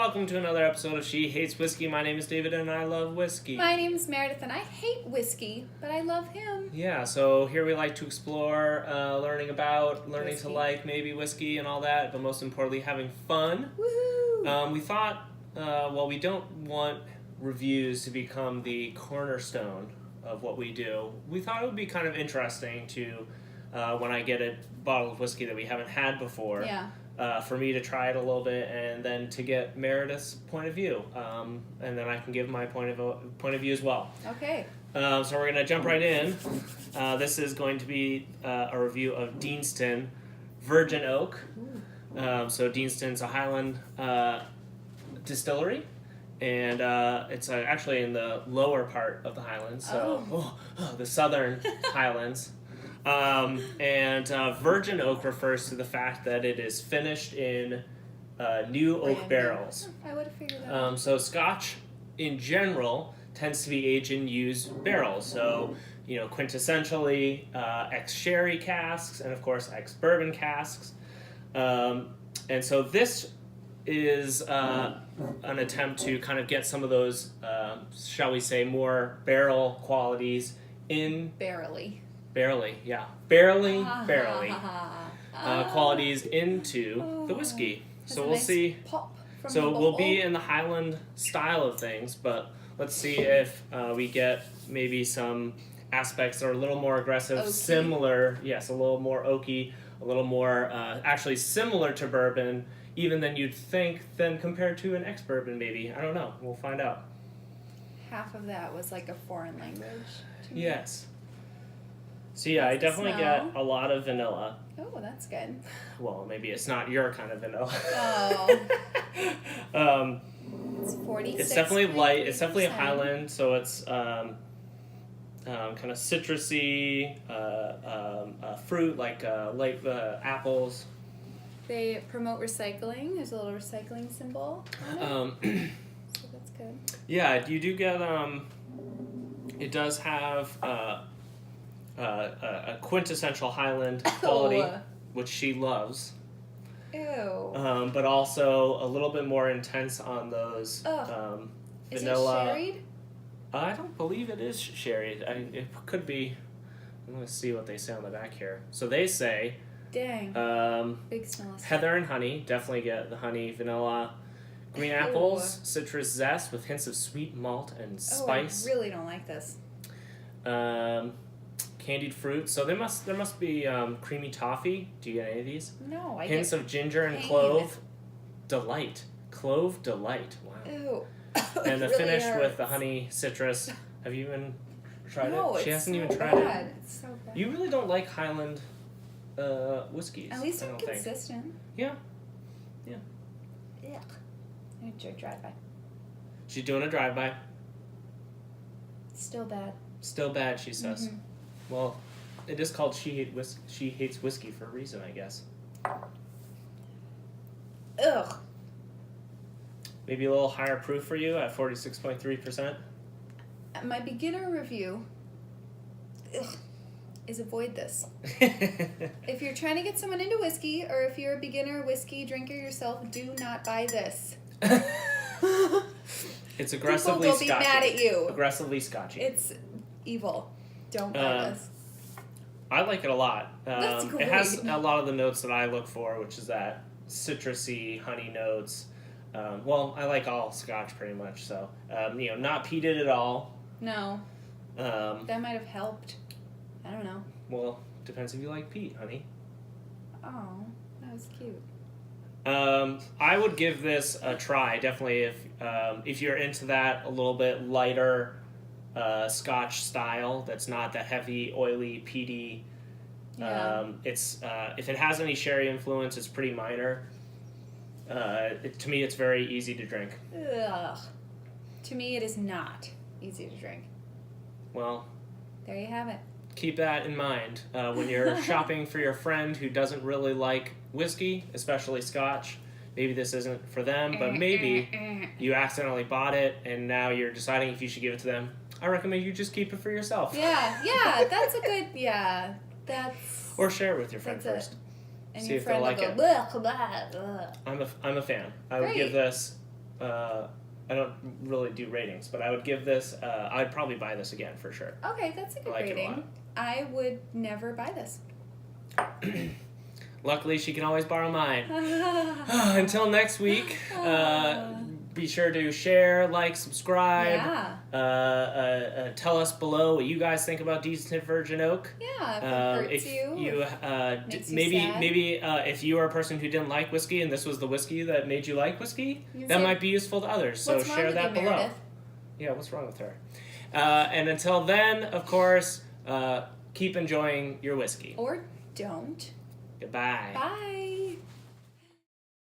welcome to another episode of She Hates Whiskey. My name is David and I love whiskey. My name is Meredith and I hate whiskey, but I love him. Yeah, so here we like to explore, learning Whiskey. to like maybe whiskey and all that, but most importantly having fun. Woohoo! We thought, while we don't want reviews to become the cornerstone of what we do, we thought it would be kind of interesting to, when I get a bottle of whiskey that we haven't had before, for me to try it a little bit and then to get Meredith's point of view. And then I can give my point of view as well. Okay. So we're going to jump right in. This is going to be a review of Deanston Virgin Oak. So Deanston's a Highland distillery, and it's actually in the lower part of the Highlands, so the southern Highlands. And Virgin Oak refers to the fact that it is finished in new oak barrels. I would have figured that out. So Scotch, in general, tends to be aged in used barrels. So, quintessentially ex-sherry casks and, of course, ex-bourbon casks. And so this is an attempt to kind of get some of those, shall we say, more barrel qualities in... Barely. Barely. Qualities into the whiskey. So we'll see. Pop from So the we'll be bottle. in the Highland style of things, but let's see if we get maybe some aspects that are a little more aggressive, Oaky. Similar, yes, a little more oaky, a little more actually similar to bourbon, even than you'd think, than compared to an ex-bourbon maybe. I don't know. We'll find out. Half of that was like a foreign language to me. Yes. So yeah, I What's the definitely smell? get a lot of vanilla. Oh, that's good. Well, maybe it's not your kind of vanilla. Oh. It's 46. It's definitely light. It's definitely a Highland, so it's kind of citrusy, fruit like apples. They promote recycling. There's a little recycling symbol on it. So that's good. Yeah, you do get. It does have a quintessential Highland quality, which she loves. Ew. But also a little bit more intense on those Is vanilla. it sherried? I don't believe it is sherry. It could be. I'm going to see what they say on the back here. So they say, Dang. Big smell. heather and honey. Definitely get the honey, vanilla, green apples, citrus zest with hints of sweet malt and spice. I really don't like this. Candied fruit. So there must be creamy toffee. Do you get any of these? No, I Hints get of ginger and pain. Clove delight. Clove delight. Wow. Ew. And the It really finish hurts. with the honey citrus. Have you even tried No, it? She it's hasn't so even tried bad. it. It's so bad. You really don't like Highland whiskeys. At least I I'm don't think. consistent. Yeah. Yeah. I'm gonna do a drive-by. She's doing a drive-by. Still bad. Still bad, she says. Mhm. Well, it is called She Hates Whiskey for a reason, I guess. Ugh. Maybe a little higher proof for you at 46.3%. My beginner review is avoid this. If you're trying to get someone into whiskey, or if you're a beginner whiskey drinker yourself, do not buy this. It's aggressively People will be scotchy. mad at you. Aggressively scotchy. It's evil. Don't buy this. I like it a lot. That's It has great. a lot of the notes that I look for, which is that citrusy honey notes. Well, I like all Scotch pretty much, so not peated at all. No. That might have helped. I don't know. Well, depends if you like peat, honey. Oh, that was cute. I would give this a try, definitely, if you're into that a little bit lighter Scotch style that's not that heavy, oily, peaty. Yeah. It's if it has any sherry influence, it's pretty minor. To me, it's very easy to drink. Ugh. To me, it is not easy to drink. Well, There you have it. keep that in mind when you're shopping for your friend who doesn't really like whiskey, especially Scotch. Maybe this isn't for them, but maybe you accidentally bought it and now you're deciding if you should give it to them. I recommend you just keep it for yourself. Yeah, that's a good, that's... Or share it with your friend That's it. first. And See your if friend they'll will like go, it. "Bleh, blah, blah." I'm a fan. I would Great. give this I don't really do ratings, but I would give this. I'd probably buy this again for sure. Okay, that's a good I like it a rating. lot. I would never buy this. Luckily, she can always borrow mine. Until next week, be sure to share, like, subscribe. Yeah. Tell us below what you guys think about Deanston Virgin Oak. Yeah, if it hurts If you makes you maybe sad. if you are a person who didn't like whiskey and this was the whiskey that made you like whiskey, You that say, might be useful to others. So "What's wrong share with that you, below. Meredith?" Yeah, what's wrong with her? And until then, of course, keep enjoying your whiskey. Or don't. Goodbye. Bye.